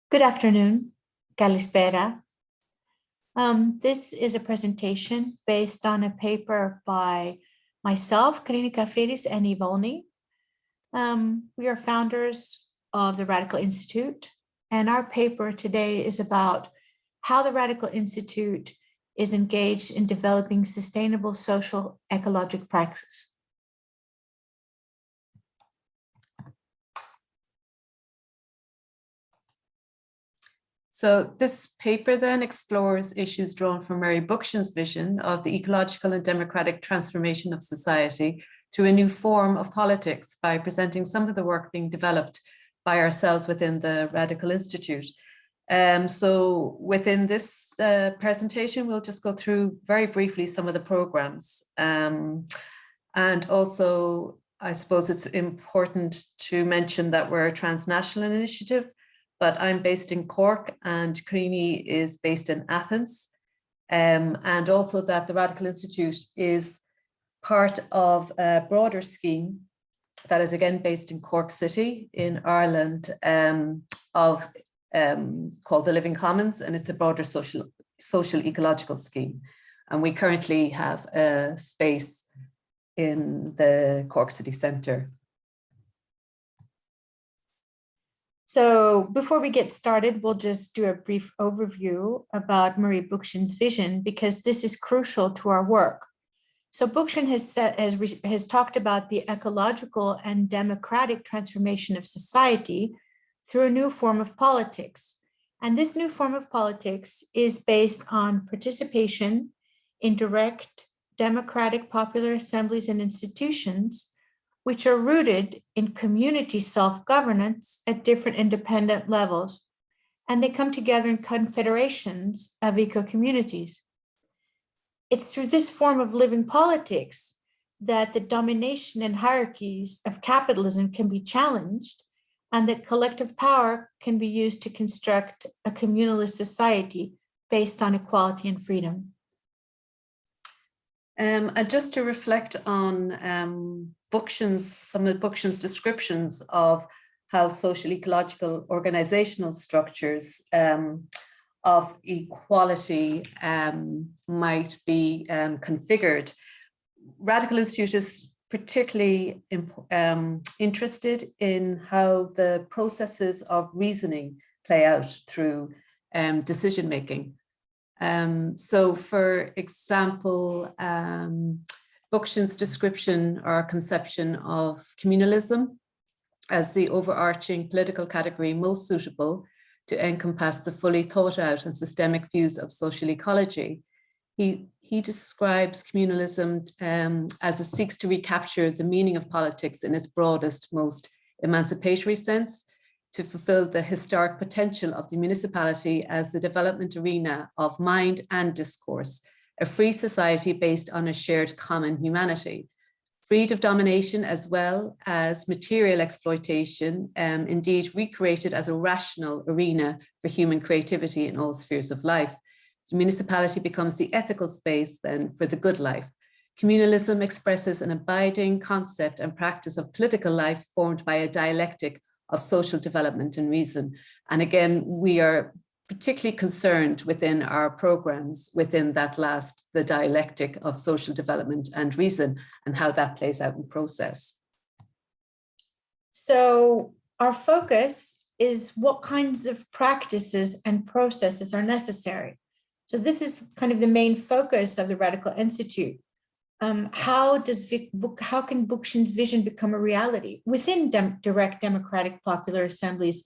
Good afternoon, Kalispera. This is a presentation based on a paper by myself, Karina Kafiris, and Ivoni. We are founders of the Radical Institute, and our paper today is about how the Radical Institute is engaged in developing sustainable social ecological practices. So this paper then explores issues drawn from Murray Bookchin's vision of the ecological and democratic transformation of society through a new form of politics by presenting some of the work being developed by ourselves within the Radical Institute. So within this presentation, we'll just go through very briefly some of the programs. And also, I suppose it's important to mention that we're a transnational initiative, but I'm based in Cork and Karini is based in Athens. And also that the Radical Institute is part of a broader scheme that is again based in Cork City in Ireland called the Living Commons, and it's a broader social ecological scheme. And we currently have a space in the Cork City Centre. So before we get started, we'll just do a brief overview about Murray Bookchin's vision, because this is crucial to our work. So Bookchin has talked about the ecological and democratic transformation of society through a new form of politics. And this new form of politics is based on participation in direct democratic popular assemblies and institutions, which are rooted in community self-governance at different independent levels, and they come together in confederations of eco-communities. It's through this form of living politics that the domination and hierarchies of capitalism can be challenged, and that collective power can be used to construct a communalist society based on equality and freedom. And just to reflect on some of Bookchin's descriptions of how social ecological organizational structures of equality might be configured. Radical Institute is particularly interested in how the processes of reasoning play out through decision making. So for example, Bookchin's description or conception of communalism as the overarching political category most suitable to encompass the fully thought out and systemic views of social ecology. He describes communalism as it seeks to recapture the meaning of politics in its broadest, most emancipatory sense, to fulfill the historic potential of the municipality as the development arena of mind and discourse, a free society based on a shared common humanity, freed of domination as well as material exploitation, indeed recreated as a rational arena for human creativity in all spheres of life. The municipality becomes the ethical space then for the good life. Communalism expresses an abiding concept and practice of political life formed by a dialectic of social development and reason. And again, we are particularly concerned within our programs within that last, the dialectic of social development and reason, and how that plays out in process. So our focus is what kinds of practices and processes are necessary. So this is kind of the main focus of the Radical Institute. How can Bookchin's vision become a reality within direct democratic popular assemblies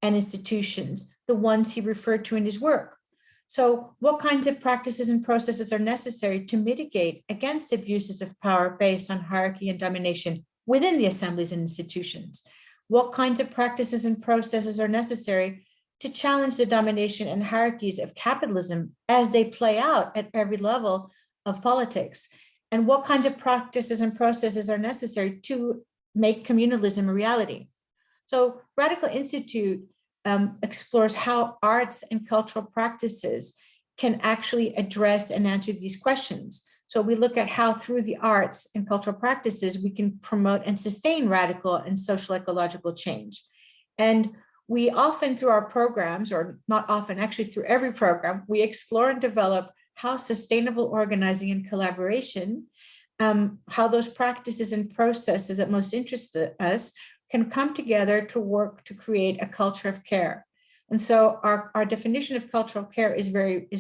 and institutions, the ones he referred to in his work? So what kinds of practices and processes are necessary to mitigate against abuses of power based on hierarchy and domination within the assemblies and institutions? What kinds of practices and processes are necessary to challenge the domination and hierarchies of capitalism as they play out at every level of politics? And what kinds of practices and processes are necessary to make communalism a reality? So Radical Institute explores how arts and cultural practices can actually address and answer these questions. So we look at how through the arts and cultural practices, we can promote and sustain radical and social ecological change. And we often through our programs, or not often, actually through every program, we explore and develop how sustainable organizing and collaboration, how those practices and processes that most interest us can come together to work to create a culture of care. And so our definition of cultural care is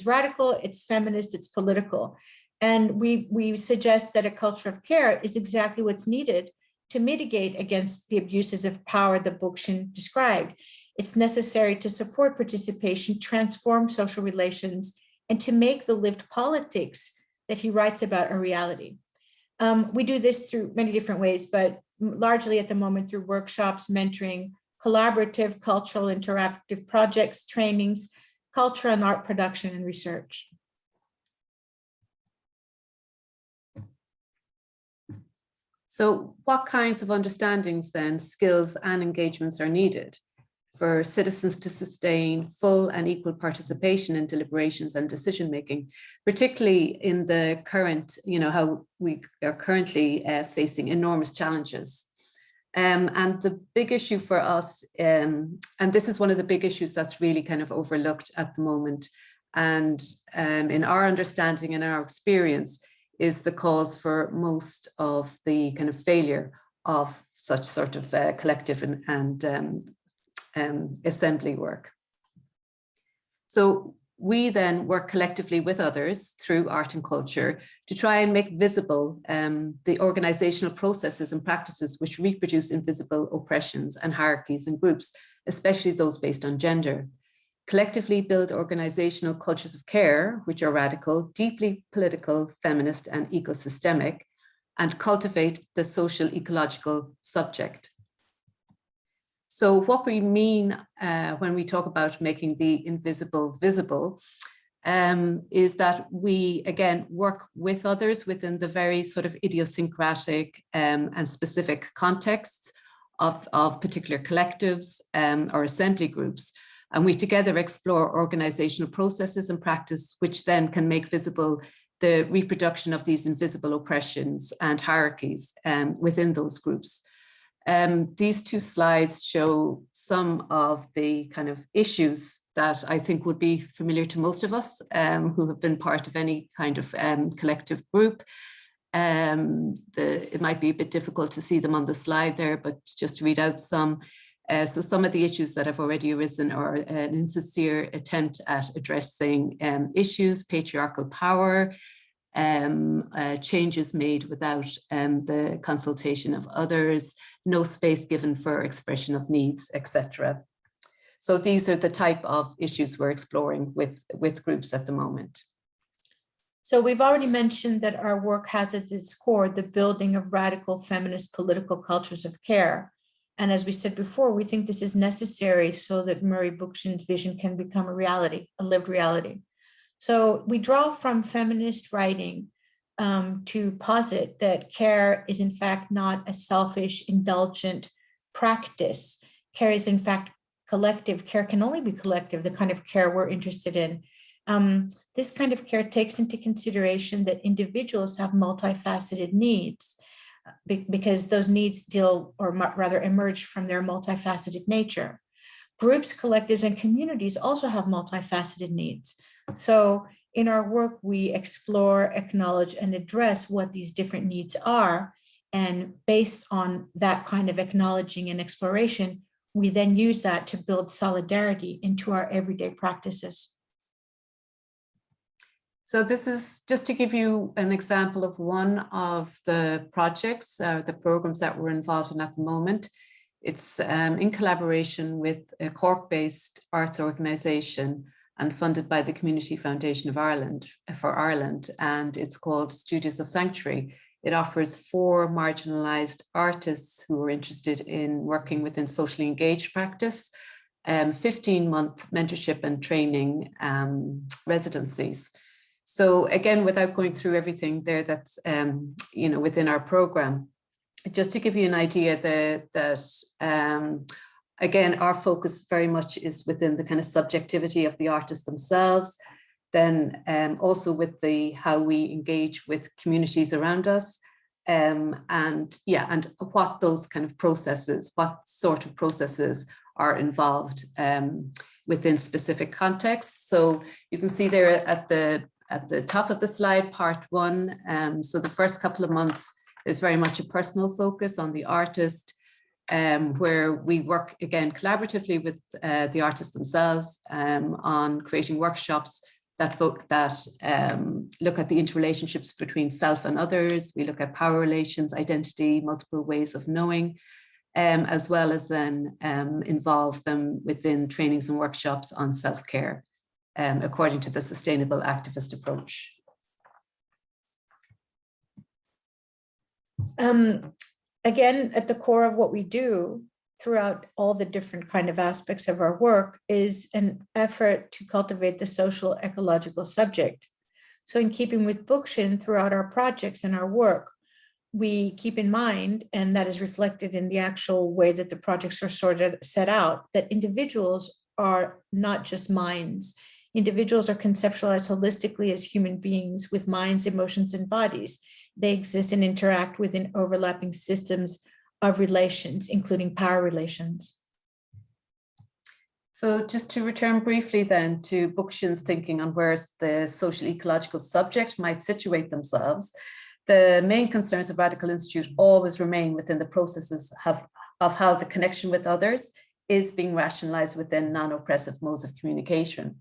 radical, it's feminist, it's political. And we suggest that a culture of care is exactly what's needed to mitigate against the abuses of power that Bookchin described. It's necessary to support participation, transform social relations, and to make the lived politics that he writes about a reality. We do this through many different ways, but largely at the moment through workshops, mentoring, collaborative, cultural, interactive projects, trainings, culture and art production, and research. So what kinds of understandings then, skills and engagements are needed for citizens to sustain full and equal participation in deliberations and decision-making, particularly in the current, how we are currently facing enormous challenges. And the big issue for us, and this is one of the big issues that's really kind of overlooked at the moment, and in our understanding and our experience, is the cause for most of the kind of failure of such sort of collective and assembly work. So we then work collectively with others through art and culture to try and make visible the organizational processes and practices which reproduce invisible oppressions and hierarchies in groups, especially those based on gender. Collectively build organizational cultures of care, which are radical, deeply political, feminist, and ecosystemic, and cultivate the social ecological subject. So what we mean when we talk about making the invisible visible is that we, again, work with others within the very sort of idiosyncratic and specific contexts of particular collectives or assembly groups. And we together explore organizational processes and practice, which then can make visible the reproduction of these invisible oppressions and hierarchies within those groups. These two slides show some of the kind of issues that I think would be familiar to most of us who have been part of any kind of collective group. It might be a bit difficult to see them on the slide there, but just to read out some. So some of the issues that have already arisen are an insincere attempt at addressing issues, patriarchal power, changes made without the consultation of others, no space given for expression of needs, etc. So these are the type of issues we're exploring with groups at the moment. So we've already mentioned that our work has at its core the building of radical feminist political cultures of care. And as we said before, we think this is necessary so that Murray Bookchin's vision can become a reality, a lived reality. So we draw from feminist writing to posit that care is in fact not a selfish, indulgent practice. Care is in fact collective. Care can only be collective, the kind of care we're interested in. This kind of care takes into consideration that individuals have multifaceted needs, because those needs deal, or rather emerge from their multifaceted nature. Groups, collectives, and communities also have multifaceted needs. So in our work, we explore, acknowledge, and address what these different needs are. And based on that kind of acknowledging and exploration, we then use that to build solidarity into our everyday practices. So this is just to give you an example of one of the projects, the programs that we're involved in at the moment. It's in collaboration with a Cork-based arts organisation and funded by the Community Foundation of Ireland for Ireland, and it's called Studios of Sanctuary. It offers 4 marginalised artists who are interested in working within socially engaged practice, 15-month mentorship and training residencies. So again, without going through everything there that's within our program, just to give you an idea that again, our focus very much is within the kind of subjectivity of the artists themselves, then also with how we engage with communities around us, and what those kind of processes, what sort of processes are involved within specific contexts. So you can see there at the top of the slide, part 1. So the first couple of months is very much a personal focus on the artist, where we work again collaboratively with the artists themselves on creating workshops that look at the interrelationships between self and others. We look at power relations, identity, multiple ways of knowing, as well as then involve them within trainings and workshops on self-care, according to the sustainable activist approach. Again, at the core of what we do throughout all the different kind of aspects of our work is an effort to cultivate the social ecological subject. So in keeping with Bookchin, throughout our projects and our work, we keep in mind, and that is reflected in the actual way that the projects are set out, that individuals are not just minds. Individuals are conceptualized holistically as human beings with minds, emotions, and bodies. They exist and interact within overlapping systems of relations, including power relations. So just to return briefly then to Bookchin's thinking on where the social ecological subject might situate themselves, the main concerns of Radical Institute always remain within the processes of how the connection with others is being rationalized within non-oppressive modes of communication.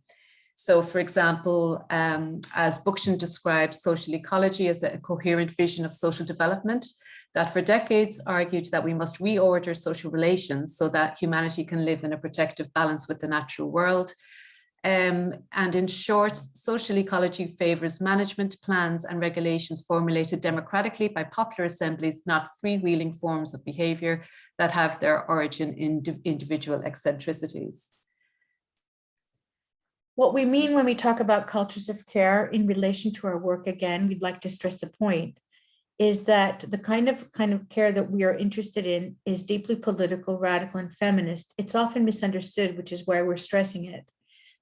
So for example, as Bookchin describes social ecology as a coherent vision of social development that for decades argued that we must reorder social relations so that humanity can live in a protective balance with the natural world. And in short, social ecology favors management plans and regulations formulated democratically by popular assemblies, not freewheeling forms of behavior that have their origin in individual eccentricities. What we mean when we talk about cultures of care in relation to our work, again, we'd like to stress the point, is that the kind of care that we are interested in is deeply political, radical, and feminist. It's often misunderstood, which is why we're stressing it.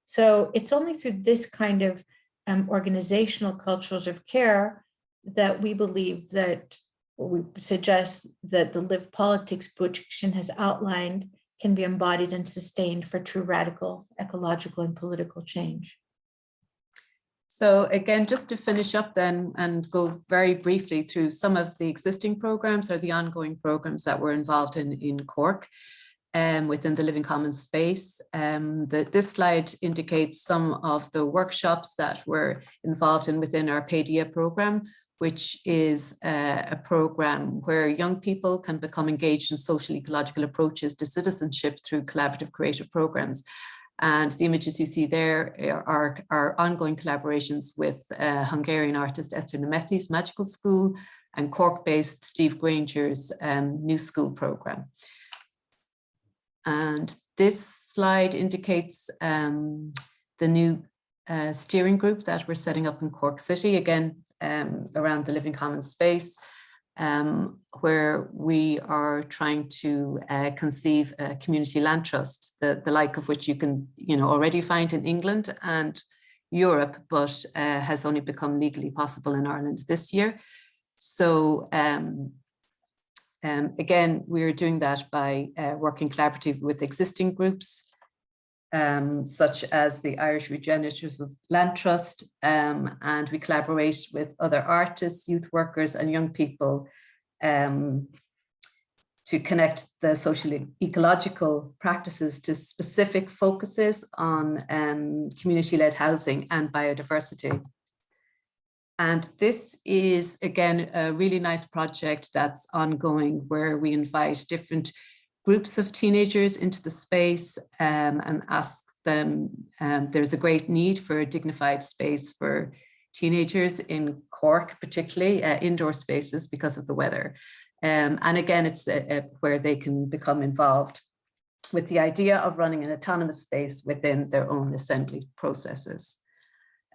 So it's only through this kind of organizational cultures of care that we believe that, or we suggest that the Live Politics Bookchin has outlined can be embodied and sustained for true radical ecological and political change. So again, just to finish up then and go very briefly through some of the existing programs or the ongoing programs that we're involved in Cork. Within the Living Commons space. This slide indicates some of the workshops that we're involved in within our PADIA program, which is a program where young people can become engaged in social ecological approaches to citizenship through collaborative creative programs. And the images you see there are ongoing collaborations with Hungarian artist Esther Nemethy's Magical School and Cork-based Steve Granger's New School program. And this slide indicates the new steering group that we're setting up in Cork City, again, around the Living Commons space, where we are trying to conceive a community land trust, the like of which you can already find in England and Europe, but has only become legally possible in Ireland this year. So again, we're doing that by working collaboratively with existing groups, such as the Irish Regenerative Land Trust, and we collaborate with other artists, youth workers, and young people to connect the social ecological practices to specific focuses on community-led housing and biodiversity. And this is, again, a really nice project that's ongoing where we invite different groups of teenagers into the space and ask them, there's a great need for a dignified space for teenagers in Cork, particularly indoor spaces because of the weather. And again, it's where they can become involved with the idea of running an autonomous space within their own assembly processes.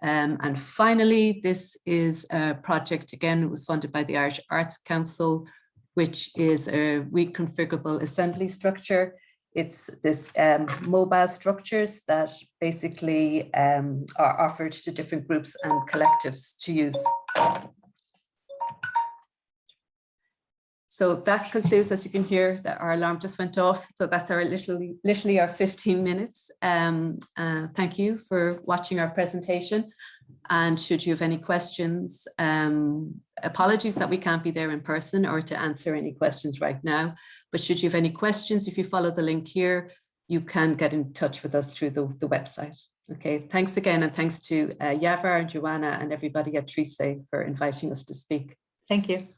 And finally, this is a project, again, it was funded by the Irish Arts Council, which is a reconfigurable assembly structure. It's this mobile structures that basically are offered to different groups and collectives to use. So that concludes, as you can hear, that our alarm just went off. So that's our literally our 15 minutes. Thank you for watching our presentation. And should you have any questions, apologies that we can't be there in person or to answer any questions right now. But should you have any questions, if you follow the link here, you can get in touch with us through the website. Okay, thanks again. And thanks to Yavar and Joanna and everybody at Trise for inviting us to speak. Thank you.